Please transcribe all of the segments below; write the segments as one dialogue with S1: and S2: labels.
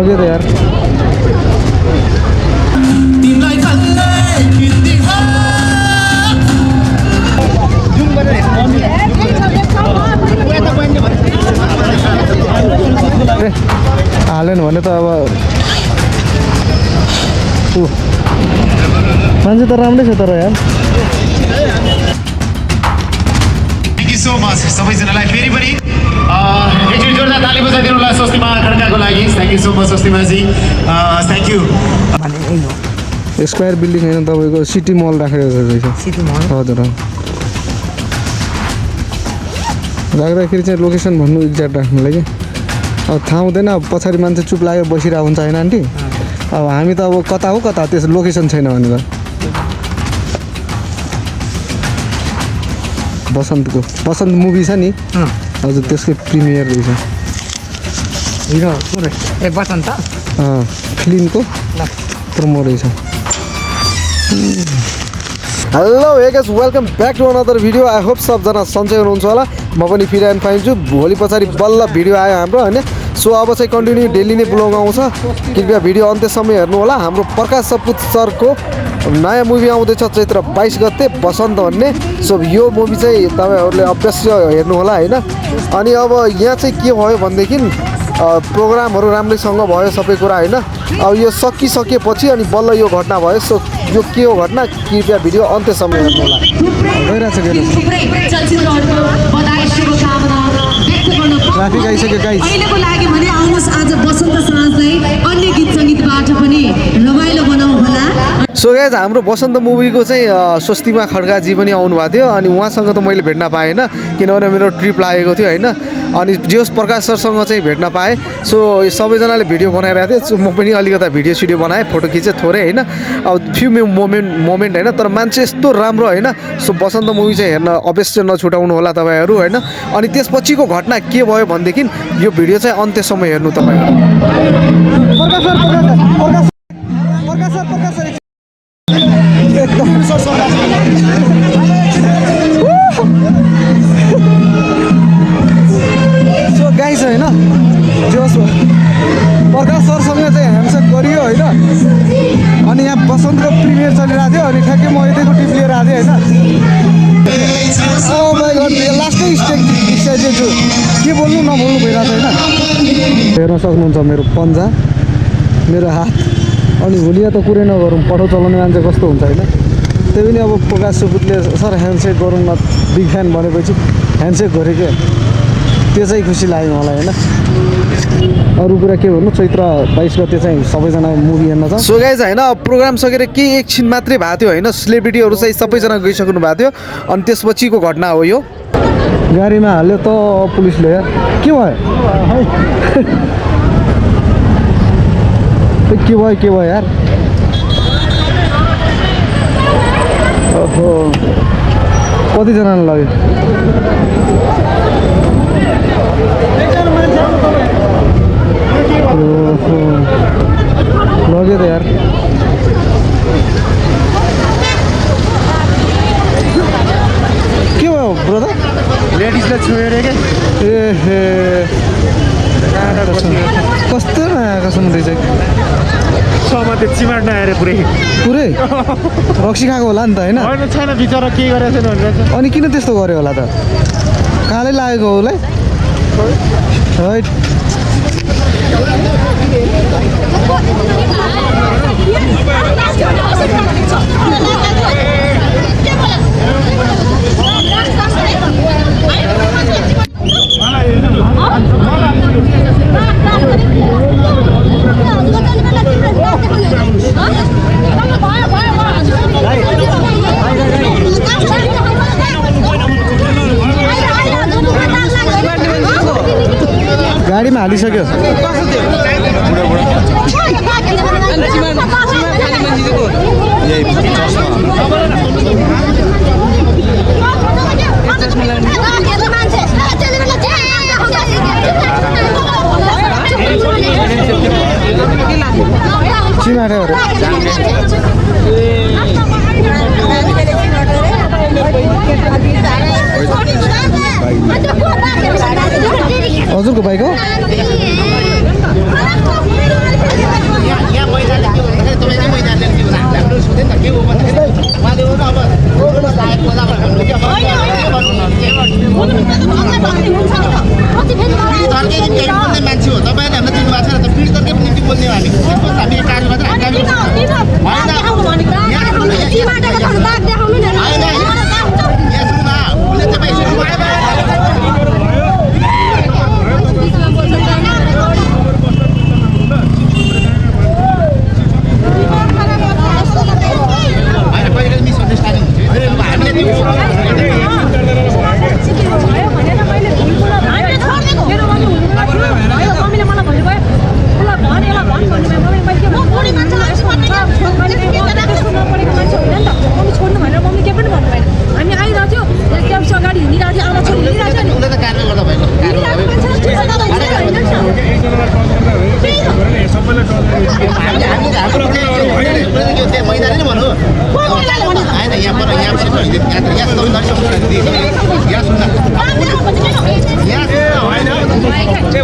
S1: लगे त यार हालेन भने त अब मान्छे त राम्रै छ तर यार
S2: थ्याङ्क यू सो मच सबैजनालाई फेरि पनि एकचोटि जोरदार ताली बजाइदिनु होला स्वस्तिमा खड्काको लागि थ्याङ्क यू सो मच स्वस्तिमाजी थ्याङ्क यू
S1: स्क्वायर बिल्डिङ होइन तपाईँको सिटी मल राखेको रहेछ
S3: सिटी मल
S1: हजुर राख्दाखेरि चाहिँ लोकेसन भन्नु एक्ज्याक्ट राख्नुलाई कि अब थाहा हुँदैन अब पछाडि मान्छे चुप लागेर बसिरहेको हुन्छ होइन आन्टी अब हामी त अब कता हो कता त्यस लोकेसन छैन भनेर बसन्त मुभी छ नि हजुर त्यसकै प्रिमियर रहेछ
S3: हिरो ए बसन्त
S1: फिल्मको प्रोमो रहेछ hello hey guys welcome back to another video I hope सबजना सन्चै हुनुहुन्छ होला म पनि फिर एन्ड फाइन छु भोलि पछाडि बल्ल भिडियो आयो हाम्रो होइन सो अब चाहिँ कन्टिन्यू डेली नै ब्लग आउँछ कृपया भिडियो अन्त्यसम्म हेर्नु होला हाम्रो प्रकाश सपुत सरको नयाँ मुभी आउँदैछ चैत्र 22 गते बसन्त भन्ने सो यो मुभी चाहिँ तपाईँहरूले अवश्य हेर्नु होला होइन अनि अब यहाँ चाहिँ के भयो भनेदेखि प्रोग्रामहरू राम्रैसँग भयो सबै कुरा होइन अब यो सकिसकेपछि अनि बल्ल यो घटना भयो सो यो के हो घटना कृपया भिडियो अन्त्यसम्म हेर्नु होला ट्राफिक आइसक्यो गाइस
S4: अहिलेको लागि भने आउनुहोस् आज बसन्त साँझलाई अन्य गीत सङ्गीतबाट पनि रमाइलो बनाऊ होला
S1: सो गाइस हाम्रो बसन्त मुभीको चाहिँ स्वस्तिमा खड्काजी पनि आउनुभएको थियो अनि उहाँसँग त मैले भेट्न पाएँ होइन किनभने मेरो ट्रिप लागेको थियो होइन अनि जोस प्रकाश सरसँग चाहिँ भेट्न पाएँ सो सबैजनाले भिडियो बनाइरहेको थियो म पनि अलिकता भिडियो सिडियो बनाएँ फोटो खिचेँ थोरै होइन अब फ्यु मोमेन्ट होइन तर मान्छे यस्तो राम्रो होइन सो बसन्त मुभी चाहिँ हेर्न अवश्य नछुटाउनु होला तपाईँहरू होइन अनि त्यसपछिको घटना के भयो भनेदेखि यो भिडियो चाहिँ अन्त्यसम्म हेर्नु तपाईँहरू सो गाइस होइन जोस प्रकाश सरसँग चाहिँ ह्यान्डसेक गरियो होइन अनि यहाँ बसन्तको प्रिमियर चलिरहेको थियो अनि ठ्याक्कै म यतैको टिप लिएर आएको थिएँ होइन लास्टै स्टेज छु के बोल्नु नबोल्नु भइरहेको छ होइन हेर्न सक्नुहुन्छ मेरो पन्जा मेरो हात अनि भोलि त कुरै नगरौँ पटो चलाउने मान्छे कस्तो हुन्छ होइन त्यही पनि अब प्रकाश सुपुतले सर ह्यान्डसेक गरौँ न बिग फ्यान भनेपछि ह्यान्डसेक गरेको त्यो चाहिँ खुसी लाग्यो मलाई होइन अरू कुरा के भन्नु चैत्र 22 गते चाहिँ सबैजना मुभी हेर्न छ सो गाइज होइन प्रोग्राम सकेर केही एकछिन मात्रै भएको थियो होइन सेलिब्रिटीहरू चाहिँ सबैजना गइसक्नु भएको थियो अनि त्यसपछिको घटना हो यो गाडीमा हाल्यो त पुलिसले यार के भयो यार ओहो कतिजनाले लग्यो लग्यो त यार के भयो ब्रदर
S3: लेडिजले छोएर के
S1: कस्तो नआएको सुन्दैछ
S3: समाते चिमाट नआएर पुरै
S1: रक्सी खाएको होला नि त होइन
S3: छैन बिचरा के गरेको छैन भनेर
S1: अनि किन त्यस्तो गर्यो होला त कालै लागेको होला है गाडीमा हालिसक्यो चिमाटहरू हजुरको बाइक हो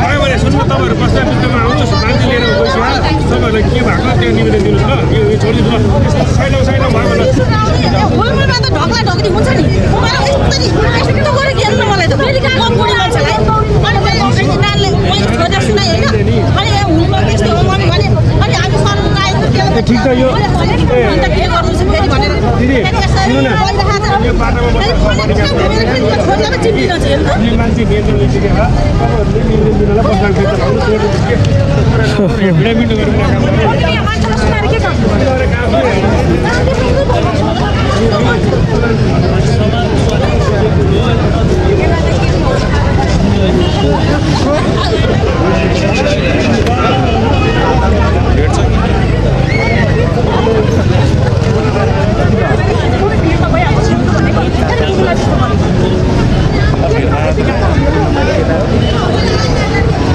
S5: भयो भने सुन्नु तपाईँहरू प्रस्ताव बिचमा आउनुहोस् मान्छे लिएर गइसक्यो तपाईँहरूलाई के भएको त्यो निवेदन दिनुहोस् ल यो छोडिदिनु ल छैन भयो भने
S6: होलमा त ढक्ला ढक्ली हुन्छ नि मलाई यस्तरी यस्तो गरे के हेर्नु मलाई त फेरि कहाँ बुढी मान्छेलाई अनि फेरि नानीले मैले छोडेर सुनाइ होइन अनि यहाँ हुनुमा त्यस्तो हो भने अनि हामी सर्नु आएको त्यसलाई
S5: ठिक छ यो
S6: अन्त के गर्नु छ फेरि भनेर
S5: दिदी सुन्नु न यो बाटोमा
S6: छोडेर चिप्लिन छ हेर्नु
S5: यो मान्छे निवेदन लेखिदिएर तपाईँहरूले निवेदन दिनलाई प्रस्ताव फिर्ता गर्नु छोडिदिनुहोस् के भिडामिटो गरिरहेको
S6: मान्छेलाई सुनाएर के गर्नु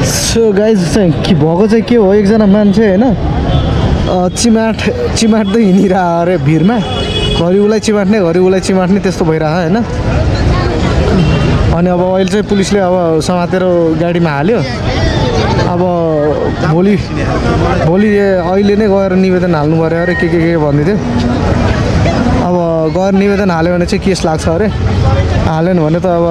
S1: सो गाइज चाहिँ के भएको चाहिँ के हो एकजना मान्छे होइन चिमाट्दै हिँडिरह अरे भिरमा घरि उसलाई चिमाट्ने घरि उसलाई चिमाट्ने त्यस्तो भइरह होइन अनि अब अहिले चाहिँ पुलिसले अब समातेर गाडीमा हाल्यो अब भोलि अहिले नै गएर निवेदन हाल्नु पऱ्यो अरे के भन्दै थियो अब गएर निवेदन हाल्यो भने चाहिँ केस लाग्छ अरे हालेन भने त अब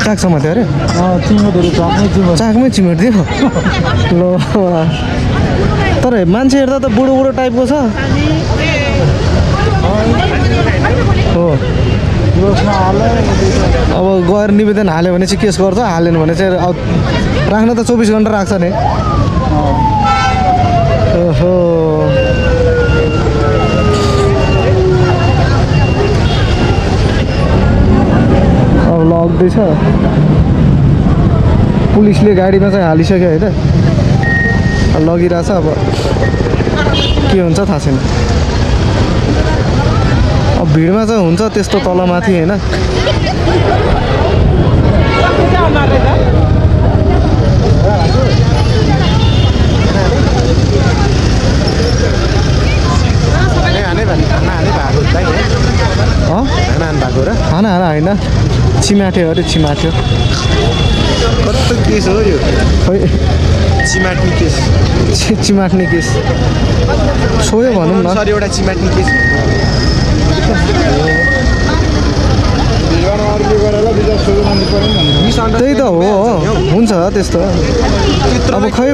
S1: चाक समात्यो अरे चाकमै चिमेट दियो ल तर मान्छे हेर्दा त बुढो टाइपको छ हो अब गएर निवेदन हाल्यो भने चाहिँ केस गर्छ हालेन भने चाहिँ अब राख्न त 24 घन्टा राख्छ नि ओहो अब लग्दैछ पुलिसले गाडीमा चाहिँ हालिसक्यो होइन लगिरहेछ अब के हुन्छ थाहा छैन अब भिडमा चाहिँ हुन्छ त्यस्तो तलमाथि होइन खाना होइन चिमाट्यो अरे चिमाट्यो
S3: कस्तो केस हो यो
S1: खोइ
S3: चिमाट्ने केस
S1: चिमाट्ने केस सोयो भनौँ न
S3: सर एउटा चिमाट्ने केस
S1: त्यही त हो हुन्छ त्यस्तो अब खै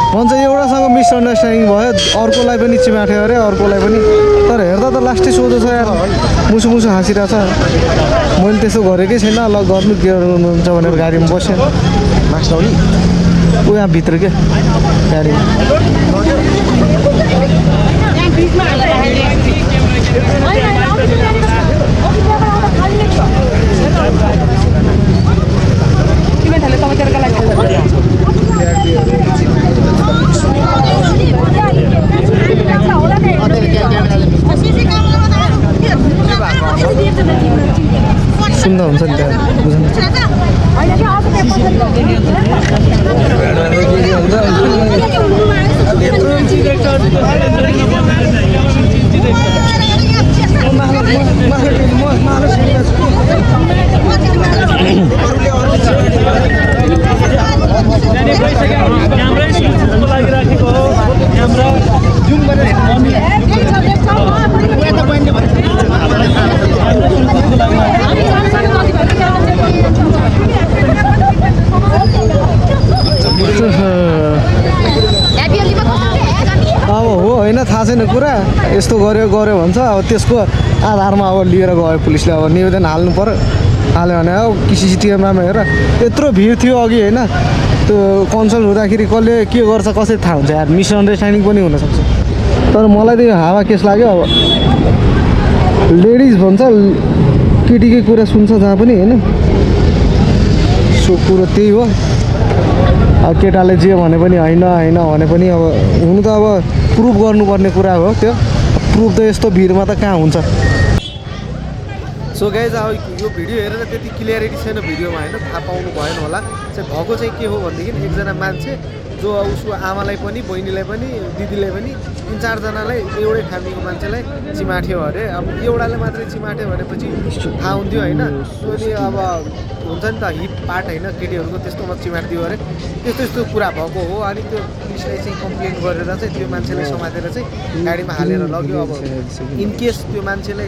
S1: भन्छ एउटासँग मिसअन्डरस्ट्यान्डिङ भयो अर्कोलाई पनि चिमाट्यो अरे अर्कोलाई पनि तर हेर्दा त लास्टै सोझो छ यार मुसु हाँसिरहेछ मैले त्यसो गरेकै छैन ल गर्नु के गर्नुहुन्छ भनेर गाडीमा बसेँ
S3: मास्क लाउने
S1: ऊ यहाँ भित्र के गाडीमा सुन्दा हुन्छ नि त्यहाँ अब हो होइन थाहा छैन कुरा यस्तो गऱ्यो भन्छ अब त्यसको आधारमा अब लिएर गयो पुलिसले अब निवेदन हाल्नु पर्यो हाल्यो भने अब सिसिटिभीमा हेर यत्रो भिड थियो अघि होइन त्यो कन्सल्ट हुँदाखेरि कसले के गर्छ कसरी थाहा हुन्छ यार मिसअन्डरस्ट्यान्डिङ पनि हुनसक्छ तर मलाई त यो हावा केस लाग्यो अब लेडिज भन्छ केटीकै कुरा सुन्छ जहाँ पनि होइन सो कुरो त्यही हो अब केटाले जे भने पनि होइन भने पनि अब हुनु त अब प्रुफ गर्नुपर्ने कुरा हो त्यो प्रुफ त यस्तो भिडमा त कहाँ हुन्छ
S3: सो गाइज अब यो भिडियो हेरेर त्यति क्लियरिटी छैन भिडियोमा होइन, थाहा पाउनु भएन होला। चाहिँ भएको चाहिँ के हो भनेदेखि एकजना मान्छे जो उसको आमालाई पनि बहिनीलाई पनि दिदीलाई पनि 3-4जनालाई एउटै फ्यामिलीको मान्छेलाई चिमाट्यो अरे। अब एउटाले मात्रै चिमाट्यो भनेपछि थाहा हुन्थ्यो होइन। अनि अब हुन्छ नि त हिप पार्ट होइन केटीहरूको त्यस्तोमा चिमाटिदियो अरे। त्यस्तो यस्तो कुरा भएको हो। अनि त्यो पुलिसलाई चाहिँ कम्प्लेन गरेर चाहिँ त्यो मान्छेलाई समातेर चाहिँ गाडीमा हालेर लग्यो। अब इनकेस त्यो मान्छेले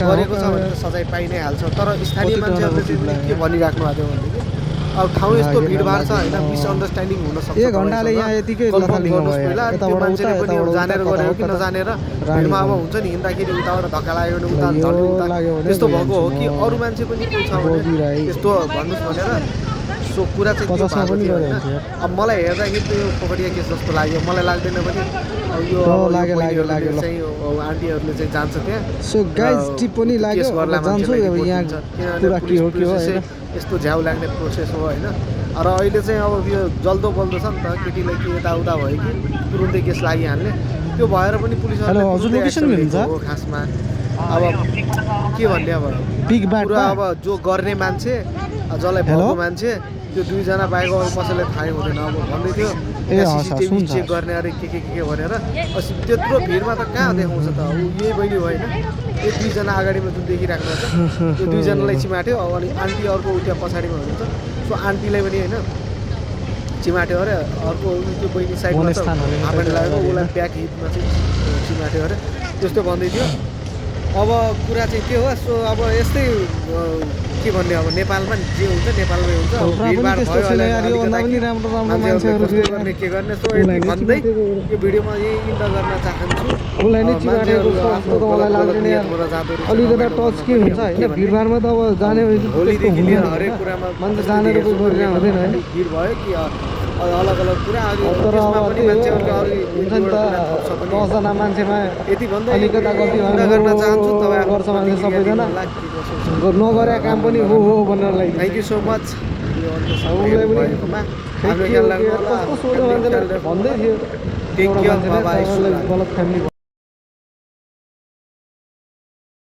S3: गरेको छ भने त सजाय पाइ नै हाल्छ। तर स्थानीय मान्छेहरूले चाहिँ के भनिराख्नु भएको थियो भनेदेखि अब ठाउँ यस्तो भिडभाड छ होइन, मिसअन्डरस्ट्यान्डिङ हुनसक्छ।
S1: 1 घन्टाले यहाँ यतिकै लथालिङ भयो।
S3: त्यो मान्छेले पनि जानेर गरेको कि नजानेर भिडमा अब हुन्छ नि हिँड्दाखेरि उताबाट धक्का लाग्यो भने उता झल्यो उता त्यस्तो भएको हो कि अरू मान्छे पनि केही छ भने त्यस्तो भन्नुहोस् भनेर। सो कुरा चाहिँ त्यो भएको थियो होइन। अब मलाई हेर्दाखेरि त्यो पोखरिया केस जस्तो लाग्यो। मलाई लाग्दैन पनि यो
S1: लाग्यो
S3: चाहिँ आन्टीहरूले चाहिँ जान्छ त्यहाँ।
S1: सो गाइज टिप्पणी लाग्यो, अब जान्छु। अब यहाँ कुरा के हो होइन,
S3: यस्तो झ्याउ लाग्ने प्रोसेस हो होइन। र अहिले चाहिँ अब यो जल्दो बल्दो छ नि त, केटीलाई के यताउता भयो कि तुरुन्तै केस लागिहाल्ने। त्यो भएर पनि पुलिसहरूले
S1: हजुर लोकेसन हेर्नुहुन्छ
S3: हो खासमा। अब के भन्ने अब
S1: बिग बाट
S3: पुरा अब जो गर्ने मान्छे जसलाई भएको मान्छे त्यो 2जना बाहेक अरू कसैलाई थाहै हुँदैन। अब भन्दै थियो CCTV चेक गर्ने अरे के भनेर। त्यत्रो भिडमा त कहाँ देखाउँछ त। अब यही बहिनी होइन, यो 2जना अगाडिमा जुन देखिराख्नु छ त्यो 2जनालाई चिमाट्यो। अनि आन्टी अर्को उता पछाडिमा हुनुहुन्छ। सो आन्टीलाई पनि होइन चिमाट्यो अरे। अर्को त्यो बहिनी साइडमा त हापेन्ट लागेको उसलाई ब्याक हिपमा चाहिँ चिमाट्यो अरे। त्यस्तो भन्दै थियो। अब कुरा चाहिँ के हो। सो अब यस्तै के भन्ने अब नेपालमा जे हुन्छ नेपालमै हुन्छ। भिडभाड भयो गर्ने के गर्ने। सो यति भन्दै यो भिडियोमा यही इन्टर गर्न चाहन्छु।
S1: अलिकति टच के हुन्छ होइन, भिडभाडमा त अब जाने
S3: भोलिदेखि लिएर हरेक कुरामा
S1: मान्छे जानेर कोही गरिरहनु हुँदैन होइन।
S3: भिड भयो कि अलग अलग कुरा।
S1: तर अब त्यो हुन्छ नि त 10जना मान्छेमा
S3: यति भन्दै
S1: अलिकता गल्ती
S3: गर्न चाहन्छु। तपाईँ
S1: गर्छ मान्छे सबैजना नगरे काम पनि हो भनेर लागि।
S3: Thank you so much.
S1: उसलाई पनि कस्तो सोध्यो मान्छेले भन्दै थियो
S3: टेक केयर बाबा।
S1: गलत फ्यामिली